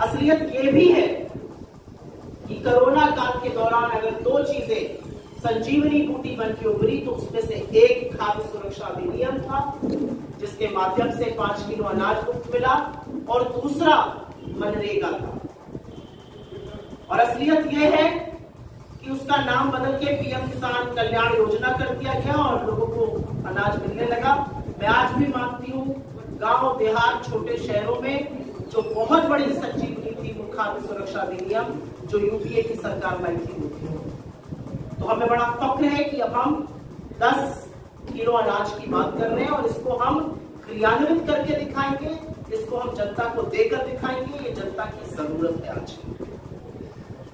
असलियत ये भी है कि कोरोना काल के दौरान अगर दो चीजें संजीवनी बूटी बन के उभरी तो उसमें से एक खाद्य सुरक्षा अधिनियम था जिसके माध्यम से 5 किलो अनाज मुफ्त मिला और दूसरा मनरेगा था। और असलियत यह है कि उसका नाम बदल के पीएम किसान कल्याण योजना कर दिया गया और लोगों को अनाज मिलने लगा। मैं आज भी मानती हूँ गांव देहात छोटे शहरों में जो बहुत बड़ी संजीवनी थी वो खाद्य सुरक्षा अधिनियम जो यूपीए की सरकार लाई थी। तो हमें बड़ा फख्र है कि अब हम 10 किलो अनाज की बात कर रहे हैं और इसको हम क्रियान्वित करके दिखाएंगे, इसको हम जनता को देकर दिखाएंगे। ये जनता की जरूरत है आज।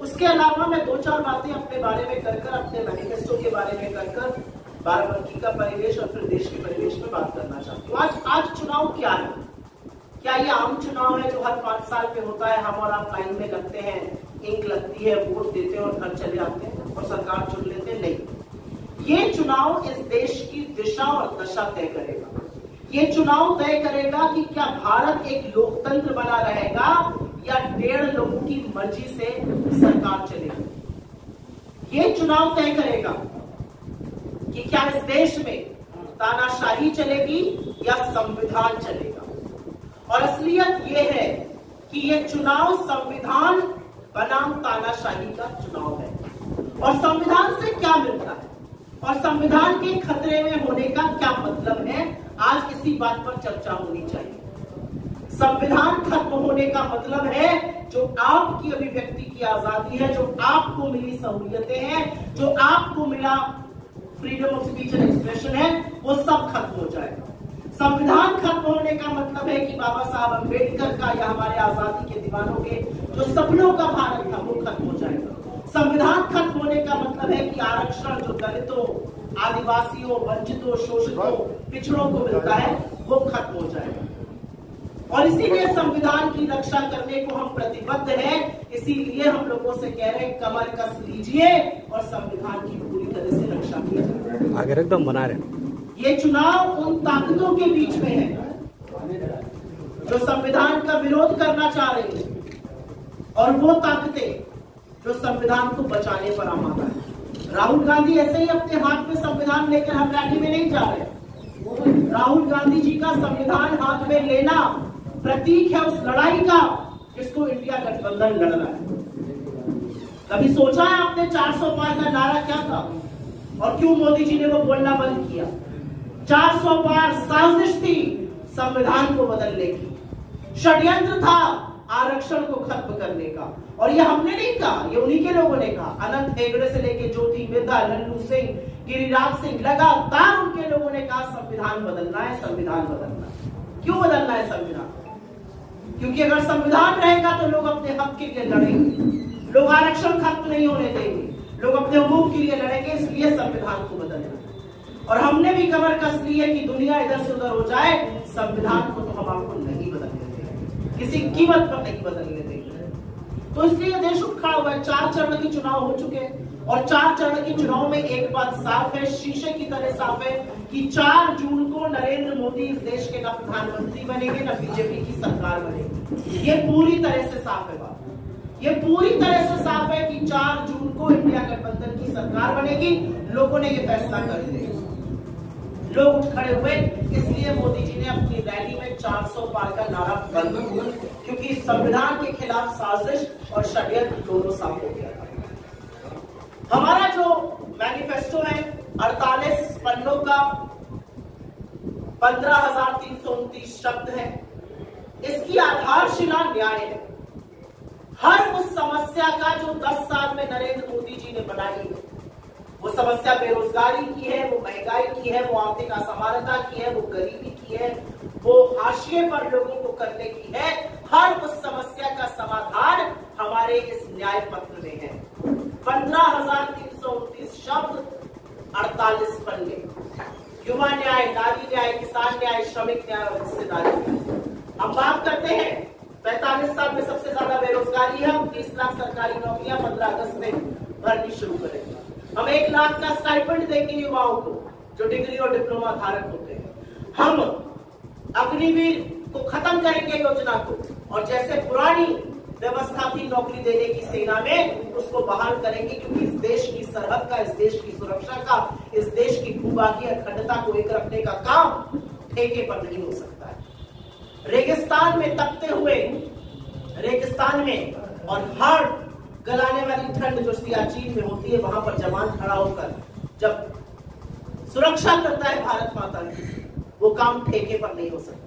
उसके अलावा मैं 2-4 बातें अपने बारे में कर अपने मैनिफेस्टो के बारे में कर बाराबंकी का परिवेश और फिर देश के परिवेश में बात करना चाहती हूँ। आज चुनाव क्या है? क्या ये आम चुनाव है जो हर 5 साल पे होता है, हम और आप लाइन में लगते हैं, इंक लगती है, वोट देते हैं और घर चले आते हैं और सरकार चुन लेते हैं? नहीं, ये चुनाव इस देश की दिशा और दशा तय करेगा। ये चुनाव तय करेगा कि क्या भारत एक लोकतंत्र बना रहेगा या 1.5 लोगों की मर्जी से सरकार चलेगी। ये चुनाव तय करेगा कि क्या इस देश में तानाशाही चलेगी या संविधान चलेगा। और असलियत यह है कि यह चुनाव संविधान बनाम तानाशाही का चुनाव है। और संविधान से क्या मिलता है और संविधान के खतरे में होने का क्या मतलब है, आज इसी बात पर चर्चा होनी चाहिए। संविधान खत्म होने का मतलब है जो आपकी अभिव्यक्ति की आजादी है, जो आपको मिली सहूलियतें हैं, जो आपको मिला freedom of speech and expression है, वो सब खत्म हो जाएगा। संविधान खत्म होने का मतलब है कि बाबा साहब अम्बेडकर का या हमारे आजादी के दीवानों के जो सपनों का भारत था वो खत्म हो जाएगा। संविधान खत्म होने का मतलब है कि आरक्षण जो दलितों, आदिवासियों, वंचितों, शोषितों, पिछड़ों को मिलता है वो खत्म हो जाएगा। और इसीलिए संविधान की रक्षा करने को हम प्रतिबद्ध हैं। इसीलिए हम लोगों से कह रहे हैं कमर कस लीजिए और संविधान की पूरी तरह से रक्षा कीजिए। आगे एकदम बना रहे। ये चुनाव उन ताकतों के बीच में है जो संविधान का विरोध करना चाह रही है और वो ताकतें जो संविधान को बचाने पर आमादा है। राहुल गांधी ऐसे ही अपने हाथ में संविधान लेकर हम रैली में नहीं जा रहे। राहुल गांधी जी का संविधान हाथ में लेना प्रतीक है उस लड़ाई का जिसको इंडिया गठबंधन लड़ रहा है। कभी सोचा है आपने 400 पार का नारा क्या था और क्यों मोदी जी ने वो बोलना बंद किया? 400 पार साजिश थी संविधान को बदलने की, षड्यंत्र था आरक्षण को खत्म करने का। और ये हमने नहीं कहा, ये उन्हीं के लोगों ने कहा। अनंत हेगड़े से लेके ज्योति मिर्धा, लल्लू सिंह, गिरिराज सिंह, लगातार उनके लोगों ने कहा संविधान बदलना है, संविधान बदलना है। क्यों बदलना है संविधान? क्योंकि अगर संविधान रहेगा तो लोग अपने हक के लिए लड़ेंगे, लोग आरक्षण खत्म नहीं होने देंगे, लोग अपने हकूक के लिए लड़ेंगे। इसलिए संविधान को बदलना है। और हमने भी कमर कस ली है कि दुनिया इधर से उधर हो जाए, संविधान को तो हम आपको नहीं बदलने देंगे, किसी कीमत पर नहीं बदलने देंगे। तो इसलिए देश उठ खड़ा हुआ है। 4 चरण के चुनाव हो चुके हैं और 4 चरण के चुनाव में एक बात साफ है, शीशे की तरह साफ है कि 4 जून को नरेंद्र मोदी इस देश के ना प्रधानमंत्री बनेंगे ना बीजेपी की सरकार बनेगी। ये पूरी तरह से साफ है बात। ये पूरी तरह से साफ है कि 4 जून को इंडिया गठबंधन की सरकार बनेगी। लोगों ने ये फैसला कर लिया, लोग उठ खड़े हुए। इसलिए मोदी जी ने अपनी रैली में 400 पार का नारा बंद किया, क्योंकि संविधान के खिलाफ साजिश और षड्यंत्र दोनों साफ हो गया था। हमारा जो मैनिफेस्टो है 48 पन्नों का 15,329 शब्द है। इसकी आधारशिला न्याय है। हर उस समस्या का जो 10 साल में नरेंद्र मोदी जी ने बनाई है, वो समस्या बेरोजगारी की है, वो महंगाई की है, वो आर्थिक असमानता की है, वो गरीबी की है, वो हाशिए पर लोगों को करने की है। हर उस समस्या का समाधान हमारे इस न्याय पत्र में है। 15,329 शब्द, 48 पन्ने। युवा न्याय, नारी न्याय, किसान न्याय, श्रमिक न्याय और हिस्सेदारी न्याय। हम बात करते हैं 45 साल में सबसे ज्यादा बेरोजगारी है। हम 30 लाख सरकारी नौकरियां 15 अगस्त से भरनी शुरू करेंगे। हम 1 लाख का स्टाइपेंड देंगे युवाओं को जो डिग्री और डिप्लोमा धारक होते हैं। हम अग्निवीर को खत्म करेंगे योजना को, और जैसे पुरानी व्यवस्था थी नौकरी देने की सेना में, उसको बहाल करेंगे, क्योंकि इस देश की सरहद का, इस देश की सुरक्षा का, इस देश की भूभागीय अखंडता को एक रखने का काम ठेके पर नहीं हो सकता है। रेगिस्तान में तपते हुए, रेगिस्तान में और हाड़ गलाने वाली ठंड जो सियाचिन में होती है, वहां पर जवान खड़ा होकर जब सुरक्षा करता है भारत माता की, वो काम ठेके पर नहीं हो सकता।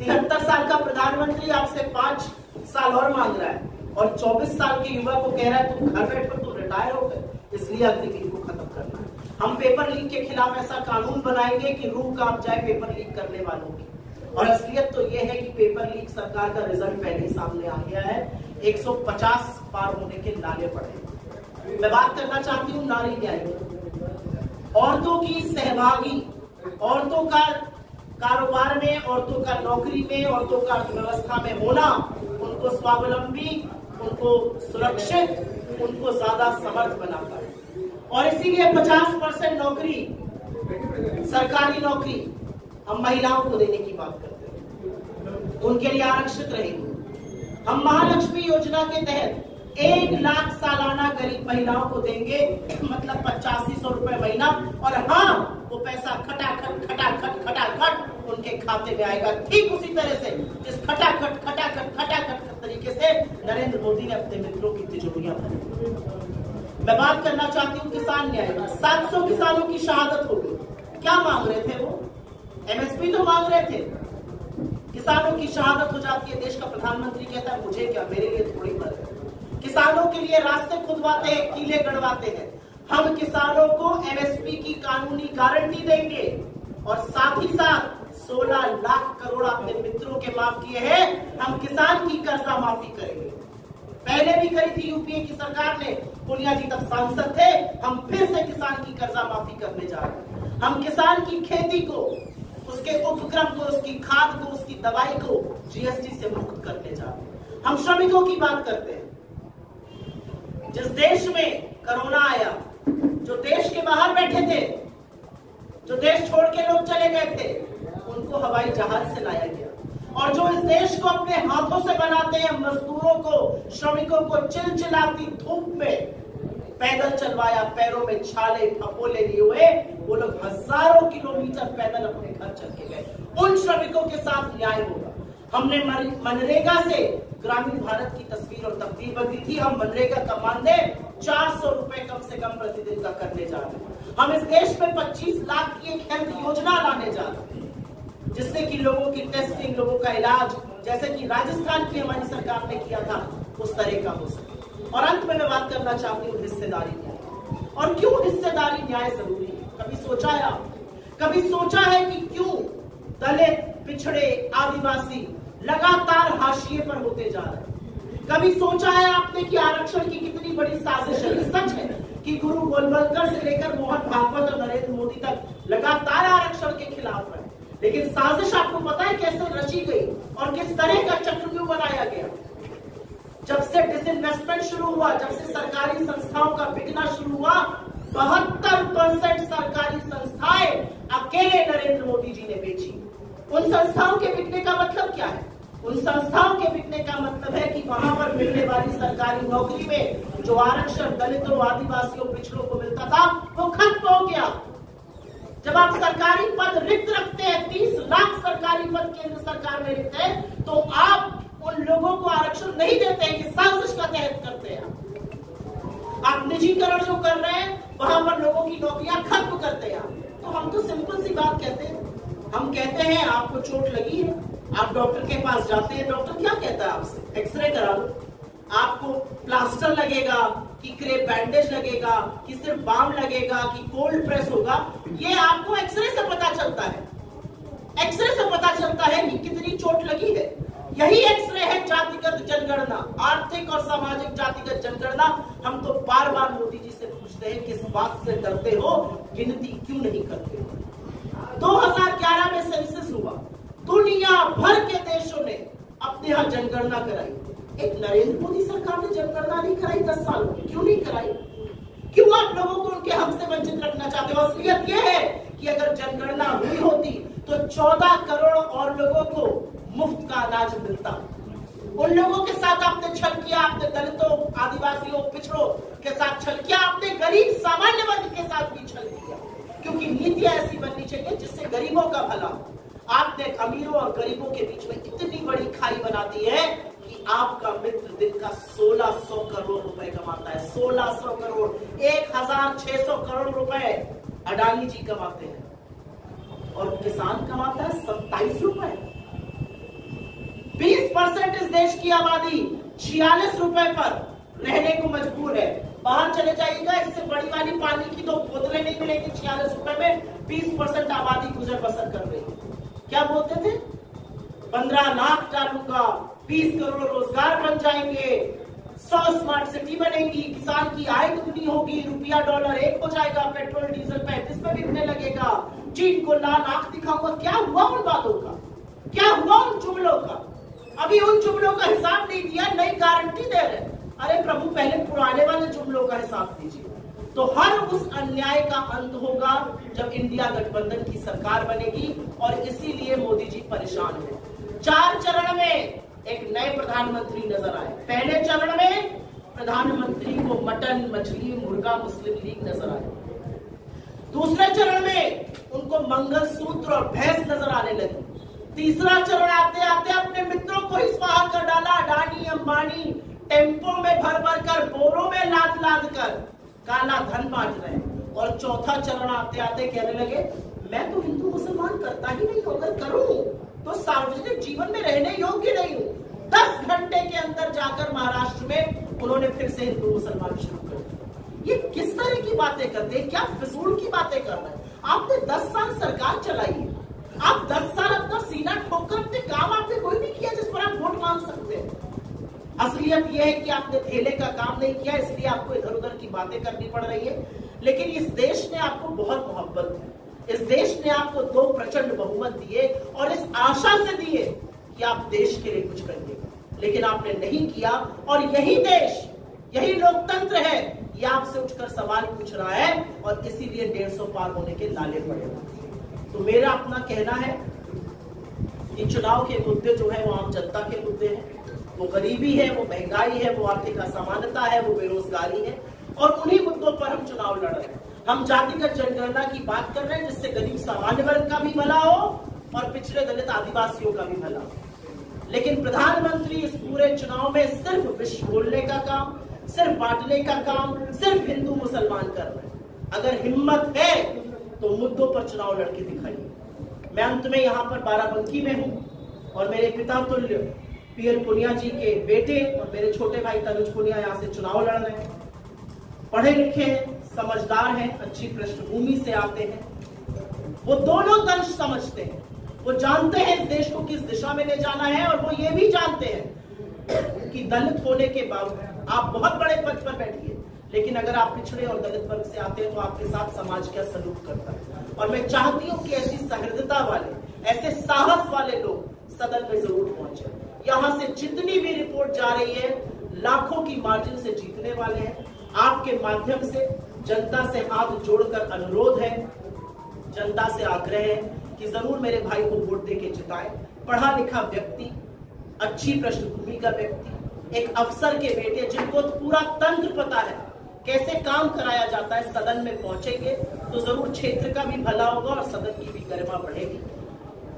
73 साल का प्रधानमंत्री आपसे 5 साल और मांग रहा है और 24 साल के युवा को कह रहा है तुम घर बैठो, तुम रिटायर हो गए, इसलिए अग्निवीर को खत्म करना है। हम पेपर लीक के खिलाफ ऐसा कानून बनाएंगे कि रूह कांप जाए पेपर लीक करने वालों की। और असलियत तो यह है कि पेपर लीक सरकार का रिजल्ट पहले ही सामने आ गया है, 150 पार होने के नाले पड़े। मैं बात करना चाहती हूँ नारी न्याय की। औरतों की सहभागी, औरतों का कारोबार में, औरतों का नौकरी में, औरतों का अर्थव्यवस्था में होना, उनको स्वावलंबी, उनको सुरक्षित, उनको ज्यादा समर्थ बनाता है। और इसीलिए 50% नौकरी, सरकारी नौकरी हम महिलाओं को देने की बात करते हैं, उनके लिए आरक्षित रहेगी। हम महालक्ष्मी योजना के तहत 1 लाख सालाना गरीब महिलाओं को देंगे, मतलब 8500 रुपए महीना। और हाँ, वो पैसा खटाखट खटाखट खटाखट उनके खाते में आएगा, ठीक उसी तरह से जिस खटाखट खटाखट खटाखट तरीके से नरेंद्र मोदी ने अपने मित्रों की तिजोरियां भरी। मैं बात करना चाहती हूँ किसान न्याय की। 700 किसानों की शहादत हो गई। क्या मांग रहे थे वो? एमएसपी तो मांग रहे थे। किसानों की शहादत हो जाती है, देश का प्रधानमंत्री कहता है मुझे क्या, मेरे लिए थोड़ी मर गए। किसानों के लिए रास्ते खुदवाते हैं, कीले गड़वाते हैं। हम किसानों को एमएसपी की कानूनी गारंटी देंगे और साथ ही साथ 16 लाख करोड़ अपने मित्रों के माफ किए हैं। हम किसान की कर्जा माफी करेंगे, पहले भी करी थी यूपीए की सरकार ने, पुनिया जी तब सांसद थे। हम फिर से किसान की कर्जा माफी करने जा रहे हैं। हम किसान की खेती को, उसके उपक्रम को, उसकी खाद को, उसकी दवाई को जीएसटी से मुक्त करने जा रहे हैं। हम श्रमिकों की बात करते हैं। जिस देश में कोरोना आया, जो देश के बाहर बैठे थे, जो देश छोड़ के लोग चले गए थे, उनको हवाई जहाज से लाया गया। और जो इस देश को अपने हाथों से बनाते हैं, मजदूरों को, श्रमिकों को चिलचिलाती धूप में पैदल चलवाया, पैरों में छाले फपोले लिए हुए, वो लोग हजारों किलोमीटर पैदल अपने घर चल के गए। उन श्रमिकों के साथ न्याय होगा। हमने मनरेगा से ग्रामीण भारत की तस्वीर और तब्दील बदली थी। हम मनरेगा का मानदेय 400 रुपए कम से कम प्रतिदिन का करने जा रहे हैं। हम इस देश में 25 लाख की एक हेल्थ योजना लाने जा रहे हैं, जिससे कि लोगों की टेस्टिंग, लोगों का इलाज, जैसे कि राजस्थान की हमारी सरकार ने किया था, उस तरह का हो सके। और अंत में मैं बात करना चाहती हूँ हिस्सेदारी न्याय। और क्यों हिस्सेदारी न्याय जरूरी है? कभी सोचा है आपने? कभी सोचा है कि क्यों दलित, पिछड़े, आदिवासी लगातार हाशिए पर होते जा रहे हैं? कभी सोचा है आपने कि आरक्षण की कितनी बड़ी साजिश है? सच है कि गुरु गोलवलकर से लेकर मोहन भागवत और नरेंद्र मोदी तक लगातार आरक्षण के खिलाफ है, लेकिन साजिश आपको पता है कैसे रची गई और किस तरह का चक्रव्यूह बनाया गया? जब से डिसइन्वेस्टमेंट शुरू हुआ, जब से सरकारी संस्थाओं का बिकना शुरू हुआ, 72% सरकारी संस्थाएं अकेले नरेंद्र मोदी जी ने बेची। उन संस्थाओं के बिकने का मतलब क्या है? उन संस्थाओं के बिकने का मतलब है कि वहां पर मिलने वाली सरकारी नौकरी में जो आरक्षण दलितों, आदिवासियों, पिछड़ों को मिलता था, वो खत्म हो गया। जब आप सरकारी पद रिक्त रखते हैं, 30 लाख सरकारी पद केंद्र सरकार में रिक्त है, तो आप उन लोगों को आरक्षण नहीं देते हैं, ये साजिश का तहत करते हैं। आप निजीकरण जो कर रहे हैं, वहां पर लोगों की नौकरियां खत्म करते हैं। तो हम तो सिंपल सी बात कहते हैं, हम कहते हैं आपको चोट लगी है, आप डॉक्टर के पास जाते हैं, डॉक्टर क्या कहता है आपसे? एक्सरे करा लो। आपको प्लास्टर लगेगा कि क्रेप बैंडेज लगेगा कि सिर्फ बाम लगेगा कि कोल्ड प्रेस होगा, ये आपको एक्सरे से पता चलता है। एक्सरे से पता चलता है कि कितनी चोट लगी है। यही एक्सरे है जातिगत जनगणना, आर्थिक और सामाजिक जातिगत जनगणना। हम तो बार बार मोदी जी से पूछते हैं किस बात से डरते हो, गिनती क्यों नहीं करते हो? 2011 में सेंसस हुआ, दुनिया भर के देशों ने अपने यहाँ जनगणना कराई, एक नरेंद्र मोदी सरकार ने जनगणना नहीं कराई 10 साल में। क्यों नहीं कराई? क्यों आप लोगों को उनके हक से वंचित रखना चाहते हो? असलियत यह है कि अगर जनगणना हुई होती तो 14 करोड़ और लोगों को मुफ्त का अनाज मिलता। उन लोगों के साथ आपने छल किया, आपने दलितों, आदिवासियों, पिछड़ों के साथ छल किया, आपने गरीब सामान्य वर्ग के साथ भी छल किया, क्योंकि नीतियां ऐसी बननी चाहिए जिससे गरीबों का भला हो। आपने अमीरों और गरीबों के बीच में इतनी बड़ी खाई बना दी है कि आपका मित्र दिन का 1600 करोड़ रुपए कमाता है। 1600 करोड़, 1600 करोड़ रुपए अडानी जी कमाते हैं और किसान कमाता है 27 रुपए। 20% इस देश की आबादी 46 रुपए पर रहने को मजबूर है। बाहर चले जाइएगा, इससे बड़ी वाली पानी की 2 बोतलें नहीं मिलेगी 46 रुपए में। 20% आबादी गुजर बसर कर रही है। क्या बोलते थे? 15 लाख डालूंगा, 20 करोड़ रोजगार बन जाएंगे, 100 स्मार्ट सिटी बनेगी, किसान की आय दुगनी होगी, रुपया डॉलर एक हो जाएगा, पेट्रोल डीजल 35 पे बिकने लगेगा, चीन को लाल आंख दिखाऊंगा। क्या हुआ उन बातों का? क्या हुआ उन जुमलों का? अभी उन जुमलों का हिसाब नहीं दिया, नई गारंटी दे रहे। अरे प्रभु, पहले पुराने वाले जुमलों का हिसाब दीजिए। तो हर उस अन्याय का अंत होगा जब इंडिया गठबंधन की सरकार बनेगी, और इसीलिए मोदी जी परेशान है। 4 चरण में एक नए प्रधानमंत्री नजर आए। पहले चरण में प्रधानमंत्री को मटन, मछली, मुर्गा, मुस्लिम लीग नजर आए। दूसरे चरण में उनको मंगलसूत्र और भैंस नजर आने लगी। तीसरा चरण आते आते अपने मित्रों को ही स्वाहा कर डाला। अडानी, अंबानी टेम्पो में भर भर कर, बोरों में लाद लाद कर काला धन बांट रहे हैं। और चौथा चरण आते आते कहने लगे, मैं तो हिंदू मुसलमान करता ही नहीं हूं, अगर करूं तो सार्वजनिक जीवन में रहने योग्य नहीं हूं। 10 घंटे के अंदर जाकर महाराष्ट्र में उन्होंने फिर से हिंदू मुसलमान शुरू कर दिया। ये किस तरह की बातें करते हैं? क्या फिजूल की बातें कर रहे हैं? आपने 10 साल सरकार चलाई है, आप 10 साल अपना सीना ठोकर अपने काम आपने कोई नहीं किया जिस पर आप वोट मांग सकते हैं। असलियत यह है कि आपने थेले का काम नहीं किया, इसलिए आपको इधर उधर की बातें करनी पड़ रही है। लेकिन इस देश ने आपको बहुत मोहब्बत दी, इस देश ने आपको 2 प्रचंड बहुमत दिए और इस आशा से दिए कि आप देश के लिए कुछ करिएगा, लेकिन आपने नहीं किया। और यही देश, यही लोकतंत्र है, ये आपसे उठकर सवाल पूछ रहा है और इसीलिए 150 पार होने के लाले पड़ेगा। तो मेरा अपना कहना है कि चुनाव के मुद्दे जो है वो आम जनता के मुद्दे हैं। वो गरीबी है, वो महंगाई है, वो आर्थिक असमानता है, वो बेरोजगारी है, और उन्हीं मुद्दों पर हम चुनाव लड़ रहे हैं। हम जातिगत जनगणना की बात कर रहे हैं जिससे गरीब सामान्य वर्ग का भी भला हो और पिछड़े दलित आदिवासियों का भी भला हो। लेकिन प्रधानमंत्री इस पूरे चुनाव में सिर्फ विष बोलने का काम, सिर्फ बांटने का काम, सिर्फ हिंदू मुसलमान कर रहे हैं। अगर हिम्मत है तो मुद्दों पर चुनाव लड़के दिखाइए। मैं अंत में यहाँ पर बाराबंकी में हूँ और मेरे पिता तुल्य पीएल पुनिया जी के बेटे और मेरे छोटे भाई तनुज पुनिया यहाँ से चुनाव लड़ रहे हैं। पढ़े लिखे हैं, समझदार हैं, अच्छी पृष्ठभूमि से आते हैं। वो दोनों दंश समझते हैं, वो जानते हैं इस देश को किस दिशा में ले जाना है, और वो ये भी जानते हैं कि दलित होने के बावजूद आप बहुत बड़े पद पर बैठिए, लेकिन अगर आप पिछड़े और दलित वर्ग से आते हैं तो आपके साथ समाज क्या सलूक करता है। और मैं चाहती हूँ कि ऐसी सहृदयता वाले, ऐसे साहस वाले लोग सदन में जरूर पहुंचे। यहाँ से जितनी भी रिपोर्ट जा रही है, लाखों की मार्जिन से जीतने वाले हैं। आपके माध्यम से जनता से हाथ जोड़कर अनुरोध है, जनता से आग्रह है कि जरूर मेरे भाई को वोट देके जिताएं। पढ़ा लिखा व्यक्ति, अच्छी पृष्ठभूमि का व्यक्ति, एक अफसर के बेटे जिनको पूरा तंत्र पता है कैसे काम कराया जाता है, सदन में पहुंचेंगे तो जरूर क्षेत्र का भी भला होगा और सदन की भी गरिमा बढ़ेगी।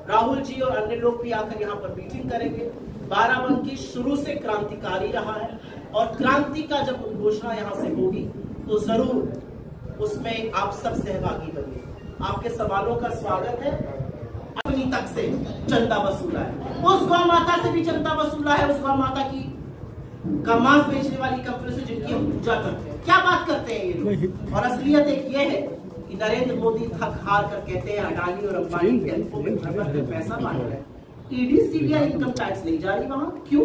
राहुल जी और अन्य लोग भी आकर यहाँ पर मीटिंग करेंगे। बाराबंकी शुरू से क्रांतिकारी रहा है और क्रांति का जब घोषणा यहाँ से होगी तो जरूर उसमें आप सब सहभागी बनिए। आपके सवालों का स्वागत है। अभी तक से चंदा वसूला है, उस गौ माता से भी चंदा वसूला है, उस गौ माता की का मांस बेचने वाली कंपनी से जिनकी हम पूजा करते हैं। क्या बात करते हैं ये लोग? और असलियत एक ये है कि नरेंद्र मोदी थक हार कर कहते हैं अडानी और अंबानी टेम्पो में पैसा बांट रहे हैं। ईडी सीबीआई इनकम टैक्स नहीं जा रही वहां, क्यों?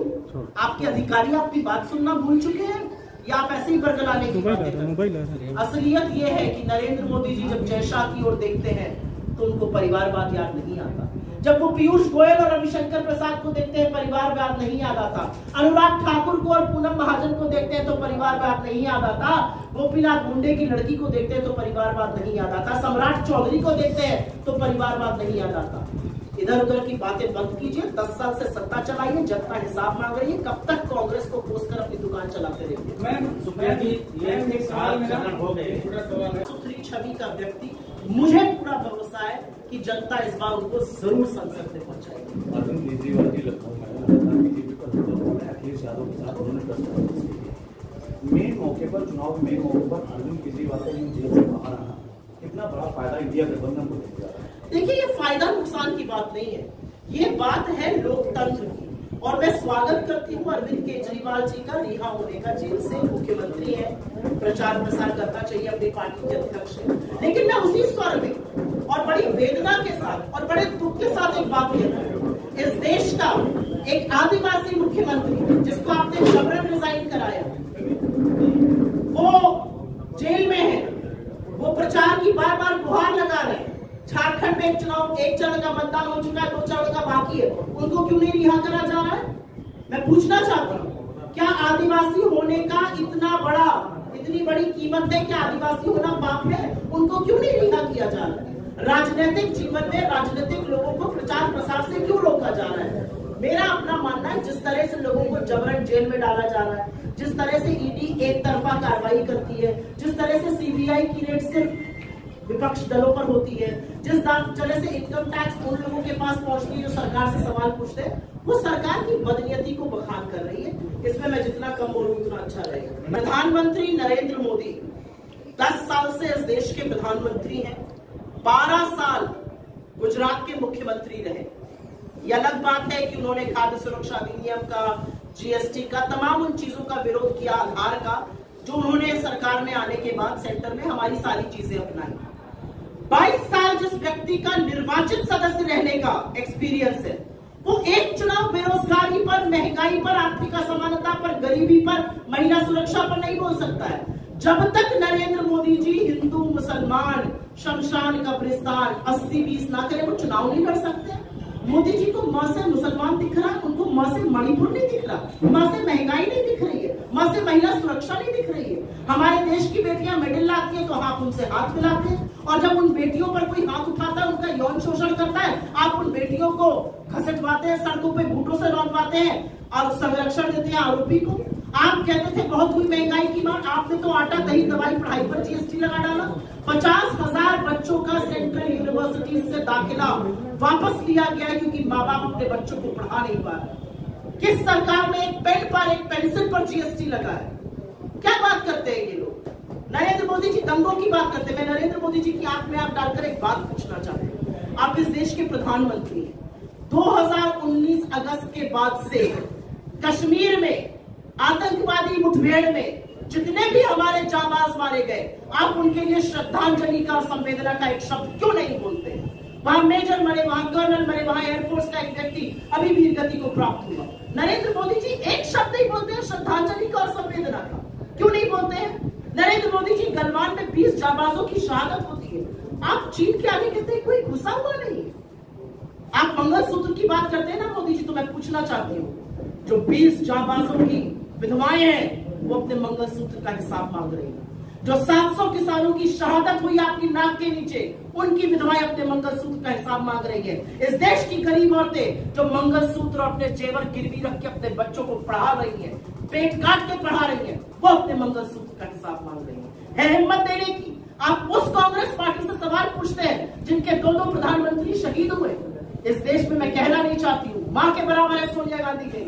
आपके अधिकारी आपकी बात सुनना भूल चुके हैं या आप ऐसे ही बरगलाने की बातें करते हैं? असलियत ये है कि नरेंद्र मोदी जी जब जय शाह की ओर देखते हैं तो उनको परिवारवाद याद नहीं आता। जब वो पीयूष गोयल और रविशंकर प्रसाद को देखते हैं परिवारवाद नहीं याद आता। अनुराग ठाकुर को और पूनम महाजन को देखते हैं तो परिवारवाद नहीं याद आता। गोपीनाथ मुंडे की लड़की को देखते हैं तो परिवारवाद नहीं याद आता। सम्राट चौधरी को देखते हैं तो परिवारवाद नहीं याद आता। इधर उधर की बातें बंद कीजिए। 10 साल से सत्ता चलाइए, जनता हिसाब मांग रही है, कब तक कांग्रेस को पोस कर अपनी दुकान चलाते रहिए। सुथरी छवि का व्यक्ति, मुझे पूरा भरोसा है कि जनता इस बार उनको जरूर संसद में पहुंचाएगी। अरविंद केजरीवाल जी लखनऊ में बीजेपी पर अखिलेश यादव के साथ उन्होंने प्रेस कॉन्फ्रेंस की। मेन मौके पर, चुनाव के मेन मौके पर अरविंद केजरीवाल का जेल से बाहर आना कितना बड़ा फायदा इंडिया गठबंधन को देगा? देखिए, ये फायदा नुकसान की बात नहीं है, ये बात है लोकतंत्र की। और मैं स्वागत करती हूँ अरविंद केजरीवाल जी का रिहा होने का। जेल से मुख्यमंत्री है, प्रचार प्रसार करना चाहिए, अपनी पार्टी के अध्यक्ष है। लेकिन मैं उसी स्वर में और बड़ी वेदना के साथ और बड़े दुख के साथ एक बात कहता हूँ, इस देश का एक आदिवासी मुख्यमंत्री जिसको आपने जबरन रिजाइन कराया, वो जेल में है, वो प्रचार की बार बार गुहार लगा रहे हैं। झारखंड में एक चरण का मतदान हो चुका है, 2 चरण का बाकी है, उनको क्यों नहीं रिहा करा जा रहा है? मैं पूछना चाहता हूँ, क्या आदिवासी होने का इतनी बड़ी कीमत है? क्या आदिवासी होना पाप है? उनको क्यों नहीं रिहा किया जा रहा है? राजनीतिक जीवन में राजनीतिक लोगों को प्रचार प्रसार से क्यों रोका जा रहा है? मेरा अपना मानना है, जिस तरह से लोगों को जबरन जेल में डाला जा रहा है, जिस तरह से ईडी एक तरफा कार्रवाई करती है, जिस तरह से सीबीआई की रेड सिर्फ विपक्ष दलों पर होती है, जिस तरह से इनकम टैक्स उन लोगों के पास पहुंचती है जो सरकार से सवाल पूछते हैं, वो सरकार की बदनीयती को बखान कर रही है। इसमें मैं जितना कम बोलूं उतना अच्छा रहेगा। प्रधानमंत्री नरेंद्र मोदी 10 साल से इस देश के प्रधानमंत्री हैं, 12 साल गुजरात के मुख्यमंत्री रहे। यह अलग बात है कि उन्होंने खाद्य सुरक्षा अधिनियम का, जीएसटी का, तमाम उन चीजों का विरोध किया, आधार का, जो उन्होंने सरकार में आने के बाद सेंटर में हमारी सारी चीजें अपनाई। 22 साल जिस व्यक्ति का निर्वाचित सदस्य रहने का एक्सपीरियंस है, वो एक चुनाव बेरोजगारी पर, महंगाई पर, आर्थिक असमानता पर, गरीबी पर, महिला सुरक्षा पर नहीं बोल सकता है। जब तक नरेंद्र मोदी जी हिंदू मुसलमान शमशान कब्रिस्तान 80-20 ना करे, वो चुनाव नहीं लड़ सकते। मोदी जी को मां से मुसलमान दिख रहा है, उनको मां से मणिपुर नहीं दिख रहा, मां से महंगाई नहीं दिख रही है, मां से महिला सुरक्षा नहीं दिख रही है। हमारे देश की बेटियां मेडल लाती है तो आप उनसे हाथ मिलाते हैं, और जब उन बेटियों पर कोई हाथ उठाता है, उनका यौन शोषण करता है, आप उन बेटियों को घसीटवाते हैं, सड़कों पे बूटों से लौटवाते हैं और संरक्षण देते हैं आरोपी को। आप कहते थे बहुत हुई महंगाई की बात, आपने तो आटा दही दवाई पढ़ाई पर जीएसटी लगा डाला। 50,000 बच्चों का सेंट्रल यूनिवर्सिटी से दाखिला वापस लिया गया क्योंकि माँ बाप अपने बच्चों को पढ़ा नहीं पा रहे। किस सरकार में एक पेन पर, एक पेंसिल पर जीएसटी लगा है? क्या बात करते हैं ये लोग? नरेंद्र मोदी जी दंगों की बात करते हैं। मैं नरेंद्र मोदी जी की आंख में आंख डालकर एक बात पूछना चाहती हूँ, आप इस देश के प्रधानमंत्री हैं। 2019 अगस्त के बाद से कश्मीर में आतंकवादी मुठभेड़ में जितने भी हमारे जांबाज मारे गए, आप उनके लिए श्रद्धांजलि का और संवेदना का एक शब्द क्यों नहीं बोलते? वहां मेजर मरे, वहां कर्नल मरे, वहां एयरफोर्स का एक व्यक्ति अभी वीर गति को प्राप्त हुआ। नरेंद्र मोदी जी एक शब्द नहीं बोलते हैं श्रद्धांजलि का और संवेदना का। क्यों नहीं बोलते हैं? नरेंद्र मोदी जी गलवान में 20 जांबाजों की शहादत होती है, आप चीन के आगे कहते हैं कोई घुसा हुआ नहीं है। आप मंगलसूत्र की बात करते हैं ना मोदी जी, तो मैं पूछना चाहती हूँ, जो 20 जांबाजों की विधवाएं हैं वो अपने मंगलसूत्र का हिसाब मांग रही हैं। जो 700 किसानों की शहादत हुई आपकी नाक के नीचे, उनकी विधवाएं अपने मंगलसूत्र का हिसाब मांग रही है। इस देश की गरीब औरतें जो मंगलसूत्र और अपने जेवर गिरवी रख के अपने बच्चों को पढ़ा रही हैं, पेट काट के पढ़ा रही हैं, वो अपने मंगलसूत्र का हिसाब मांग रही है हिम्मत देने की। आप उस कांग्रेस पार्टी से सवाल पूछते हैं जिनके 2 प्रधानमंत्री शहीद हुए। इस देश में मैं कहना नहीं चाहती हूँ, मां के बराबर है सोनिया गांधी के,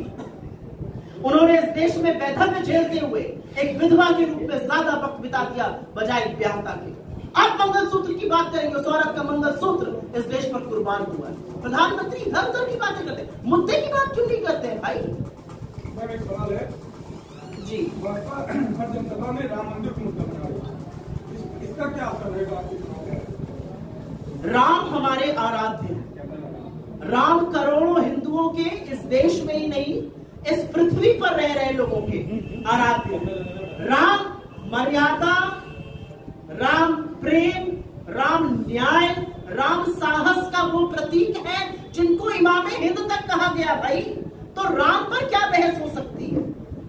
उन्होंने इस देश में वैधव्य झेलते हुए एक विधवा के रूप में ज्यादा वक्त बिता दिया बजाय ब्याहता के। आप मंगलसूत्र की बात करेंगे, सौरभ का मंगलसूत्र इस देश पर कुर्बान हुआ है। प्रधानमंत्री इधर उधर की बातें करते हैं, मुद्दे की बात क्यों नहीं करते हैं भाई? एक सवाल है जी, भाजपा हर जनसभा में राम मंदिर को मुद्दा बना रही है, इसका क्या असर रहेगा? राम हमारे आराध्य हैं। राम करोड़ों हिंदुओं के इस देश में ही नहीं, इस पृथ्वी पर रह रहे लोगों के आराध्य। राम मर्यादा, राम प्रेम, राम न्याय, राम साहस का वो प्रतीक है जिनको इमामे हिंद तक कहा गया भाई। तो राम पर क्या बहस हो सकती है?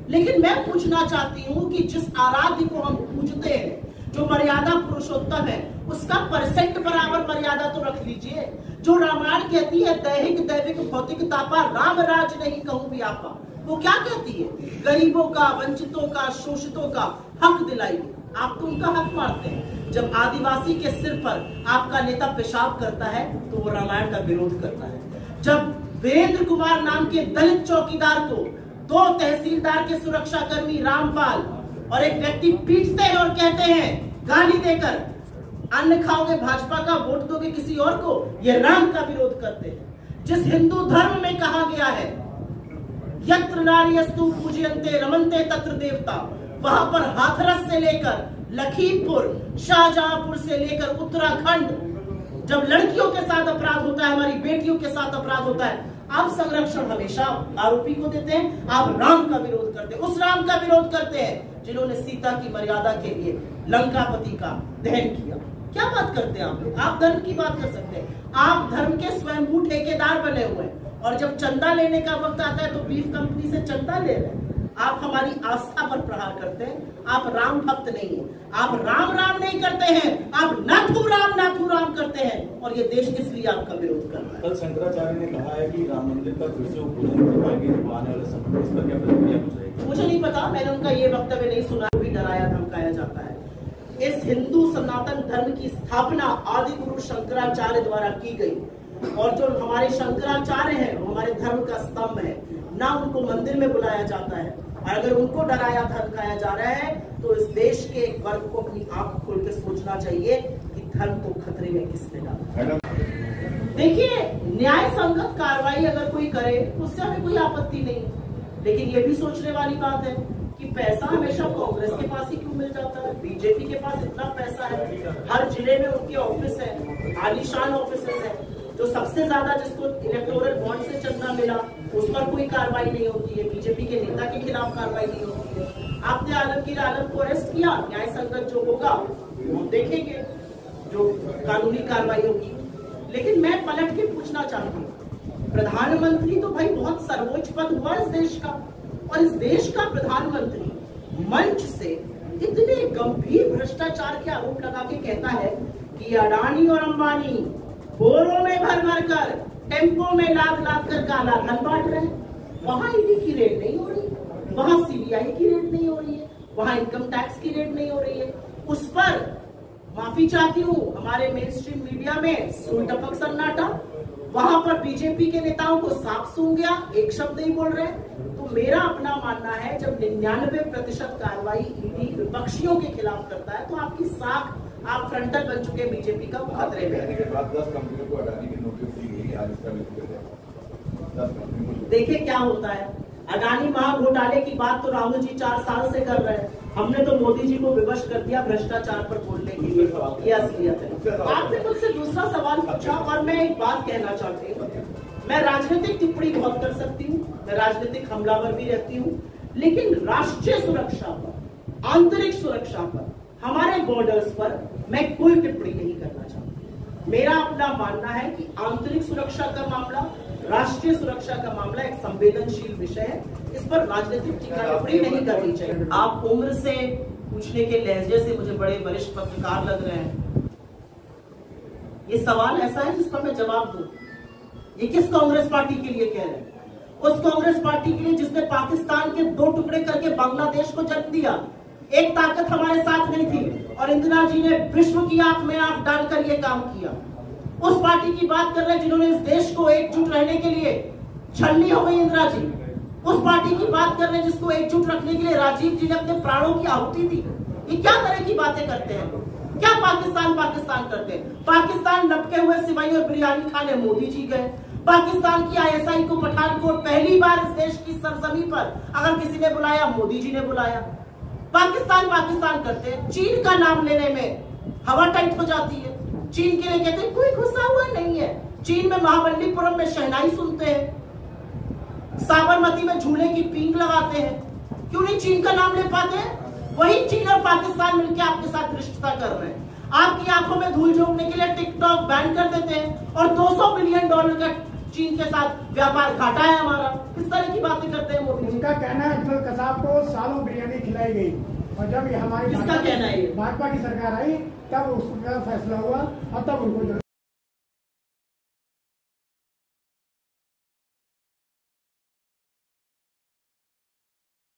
लेकिन मैं पूछना चाहती हूं कि जिस आराध्य को हम पूजते हैं, जो मर्यादा पुरुषोत्तम है, उसका परसेंट बराबर मर्यादा तो रख लीजिए। जो रामायण कहती है दैहिक दैविक भौतिक तापा राम राज नहीं कहूं व्यापा, वो क्या कहती है? गरीबों का, वंचितों का, शोषितों का हक दिलाइए। आप तो उनका हक मारते हैं। जब आदिवासी के सिर पर आपका नेता पेशाब करता है तो वो रामायण का विरोध करता है। जब वीरेंद्र कुमार नाम के दलित चौकीदार को 2 तहसीलदार के सुरक्षाकर्मी रामपाल और एक व्यक्ति पीटते हैं और कहते हैं गाली देकर, अन्न खाओगे भाजपा का, वोट दोगे किसी और को, ये राम का विरोध करते हैं। जिस हिंदू धर्म में कहा गया है यत्र नार्यस्तु पूजयन्ते रमन्ते तत्र देवता, वहां पर हाथरस से लेकर लखीमपुर, शाहजहांपुर से लेकर उत्तराखंड, जब लड़कियों के साथ अपराध होता है, हमारी बेटियों के साथ अपराध होता है, आप संरक्षण हमेशा आरोपी को देते हैं। आप राम का विरोध करते हैं, उस राम का विरोध करते हैं जिन्होंने सीता की मर्यादा के लिए लंकापति का दहन किया। क्या बात करते हैं आप लोग? आप धर्म की बात कर सकते हैं, आप धर्म के स्वयंभू ठेकेदार बने हुए हैं, और जब चंदा लेने का वक्त आता है तो बीफ कंपनी से चंदा ले रहे हैं। आप हमारी आस्था पर प्रहार करते हैं। आप राम भक्त नहीं है, आप राम राम नहीं करते हैं, आप नाथू राम करते हैं, और ये देश इसलिए आपका विरोध कर रहा है। कल शंकराचार्य ने कहा है कि राम मंदिर का फिर से उद्घाटन करवाएंगे आने वाले समय में, इस पर क्या प्रतिक्रिया कुछ रहेगी? मुझे नहीं पता, मैंने उनका ये वक्तव्य नहीं सुना। भी डराया धमकाया जाता है। इस हिंदू सनातन धर्म की स्थापना आदि गुरु शंकराचार्य द्वारा की गई, और जो हमारे शंकराचार्य हैं वो हमारे धर्म का स्तंभ है। ना उनको मंदिर में बुलाया जाता है, और अगर उनको डराया धमकाया जा रहा है तो इस देश के एक वर्ग को अपनी आंख खोल के सोचना चाहिए कि धर्म को खतरे में किसने डाला। देखिए, न्याय संगत कार्रवाई अगर कोई करे उससे हमें कोई आपत्ति नहीं, लेकिन ये भी सोचने वाली बात है कि पैसा हमेशा कांग्रेस के पास ही क्यों मिल जाता है? बीजेपी के पास इतना पैसा है, हर जिले में उनके ऑफिस है, आलीशान ऑफिस है। जो सबसे ज्यादा जिसको इलेक्टोरल बॉन्ड से चंदा मिला उस पर कोई कार्रवाई नहीं होती है, बीजेपी के नेता के खिलाफ कार्रवाई नहीं होती है। आपने आलमगीर आलम को अरेस्ट किया, न्याय संगत जो होगा वो देखेंगे, जो कानूनी कार्रवाई होगी। लेकिन मैं पलट के पूछना चाहती हूँ, प्रधानमंत्री तो भाई बहुत सर्वोच्च पद हुआ इस देश का, और इस देश का प्रधानमंत्री मंच से इतने गंभीर भ्रष्टाचार के आरोप लगा के कहता है कि अडानी और अंबानी बोरों में भर भर कर, टेम्पो में लाद लाद कर काला धन बांट रहे हैं। वहां ईडी की रेड नहीं हो रही, वहां सीबीआई की रेड नहीं हो रही है, वहां इनकम टैक्स की रेड नहीं हो रही है। उस पर माफी चाहती हूँ, हमारे मेन स्ट्रीम मीडिया में सुन टपक सन्नाटा, वहां पर बीजेपी के नेताओं को सांप सूंघ गया, एक शब्द नहीं बोल रहे। तो मेरा अपना मानना है जब 99% कार्रवाई ईडी विपक्षियों के खिलाफ करता है तो आपकी साख, आप फ्रंटल बन चुके बीजेपी का खतरे में। 10 कंपनियों को अडानी की नोटिस दी गई, आज इसका देखिए क्या होता है। अडानी महाघोटाले की बात तो राहुल जी 4 साल से कर रहे हैं, हमने तो मोदी जी को विवश कर दिया भ्रष्टाचार पर बोलने के लिए। ये असलियत है। आपने मुझसे दूसरा सवाल पूछा, और मैं एक बात कहना चाहती हूँ, मैं राजनीतिक टिप्पणी बहुत कर सकती हूँ, मैं राजनीतिक हमलावर भी रहती हूँ, लेकिन राष्ट्रीय सुरक्षा पर, आंतरिक सुरक्षा पर, हमारे बॉर्डर्स पर मैं कोई टिप्पणी नहीं करना चाहती। मेरा अपना मानना है कि आंतरिक सुरक्षा का मामला, राष्ट्रीय सुरक्षा का मामला एक संवेदनशील विषय है, इस पर राजनीतिक टिप्पणी नहीं करनी चाहिए। आप उम्र से पूछने के लहजे से मुझे बड़े वरिष्ठ पत्रकार लग रहे हैं। ये सवाल ऐसा है जिस पर मैं जवाब दूं। ये किस कांग्रेस पार्टी के लिए कह रहे हैं? उस कांग्रेस पार्टी के लिए जिसने पाकिस्तान के 2 टुकड़े करके बांग्लादेश को जन्म दिया। एक ताकत हमारे साथ नहीं थी और इंदिरा जी ने विश्व की आंख में आंख डालकर ये काम किया। उस पार्टी की बात कर रहे हैं जिन्होंने इस देश को एकजुट रहने के लिए, छलनी हो गई इंदिरा जी। उस पार्टी की बात कर रहे हैं जिसको एकजुट रखने के लिए राजीव जी ने अपने प्राणों की आहुति दी। ये क्या तरह की बातें करते हैं? क्या पाकिस्तान पाकिस्तान करते हैं? पाकिस्तान लपके हुए सिवाई और बिरयानी खाने मोदी जी गए। पाकिस्तान की ISI को पठानकोट पहली बार इस देश की सरजमी पर अगर किसी ने बुलाया, मोदी जी ने बुलाया। पाकिस्तान पाकिस्तान करते हैं। चीन का नाम लेने में हवा टाइट हो जाती है। चीन के लिए कहते हैं कोई घुसा हुआ नहीं है। चीन में महाबलीपुरम में शहनाई सुनते हैं, साबरमती में झूले की पींग लगाते हैं। क्यों नहीं चीन का नाम ले पाते हैं? वही चीन और पाकिस्तान मिलकर आपके साथ रिश्ता कर रहे हैं। आपकी आंखों में धूल झोंकने के लिए टिकटॉक बैन कर देते हैं और $200 बिलियन का चीन के साथ व्यापार घाटा है हमारा। इस तरह की बातें करते हैं मोदी जी। उनका कहना है अजमल कसाब को सालों बिरयानी खिलाई गई, और जब ये हमारी किसका कहना है? भाजपा की सरकार आई तब उसका फैसला हुआ और तब उनको